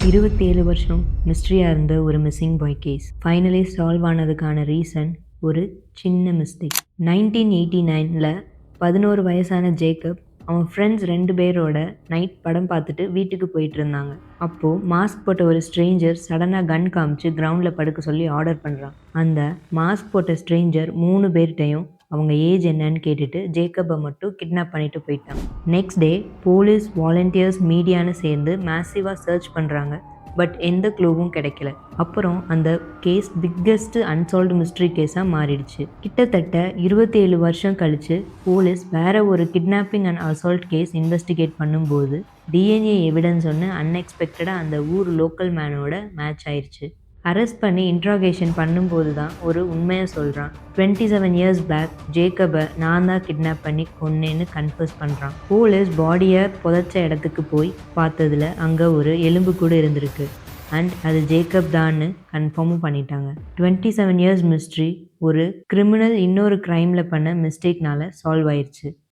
27 வருஷம் மிஸ்ட்ரியாக இருந்த ஒரு missing boy case finally solve ஆனதுக்கான ரீசன் ஒரு சின்ன மிஸ்டேக். 1989ல் 11 வயசான ஜேக்கப் அவன் ஃப்ரெண்ட்ஸ் 2 பேரோட நைட் படம் பார்த்துட்டு வீட்டுக்கு போயிட்டு இருந்தாங்க. அப்போது மாஸ்க் போட்ட ஒரு ஸ்ட்ரேஞ்சர் சடனாக கன் காமிச்சு கிரவுண்டில் படுக்க சொல்லி ஆர்டர் பண்ணுறான். அந்த மாஸ்க் போட்ட ஸ்ட்ரேஞ்சர் 3 பேர்கிட்டையும் அவங்க ஏஜ் என்னன்னு கேட்டுட்டு ஜேக்கப்பை மட்டும் கிட்னாப் பண்ணிட்டு போயிட்டாங்க. நெக்ஸ்ட் டே போலீஸ், வாலண்டியர்ஸ், மீடியான்னு சேர்ந்து மேசிவாக சர்ச் பண்ணுறாங்க. பட் எந்த க்ளூவும் கிடைக்கல. அப்புறம் அந்த கேஸ் பிக்கெஸ்ட் அன்சால்வ்டு மிஸ்ட்ரி கேஸாக மாறிடுச்சு. கிட்டத்தட்ட 27 வருஷம் கழிச்சு போலீஸ் வேற ஒரு kidnapping and assault case investigate பண்ணும்போது டிஎன்ஏ எவிடன்ஸ் ஒன்று அன்எக்ஸ்பெக்டடாக அந்த ஊர் லோக்கல் மேனோட மேட்ச் ஆயிடுச்சு. அரெஸ்ட் பண்ணி இன்ட்ராகேஷன் பண்ணும்போது தான் ஒரு உண்மையை சொல்கிறான். 27 இயர்ஸ் பேக் ஜேக்கபை நான் தான் கிட்னாப் பண்ணி கொன்னேன்னு கன்ஃபர்ஸ் பண்ணுறான். போலீஸ் பாடியை புதைச்ச இடத்துக்கு போய் பார்த்ததுல அங்கே ஒரு எலும்பு கூட இருந்திருக்கு. அண்ட் அது ஜேக்கப் தான்னு கன்ஃபார்மும் பண்ணிட்டாங்க. 27 இயர்ஸ் மிஸ்ட்ரி ஒரு கிரிமினல் இன்னொரு க்ரைமில் பண்ண மிஸ்டேக்னால சால்வ் ஆயிடுச்சு.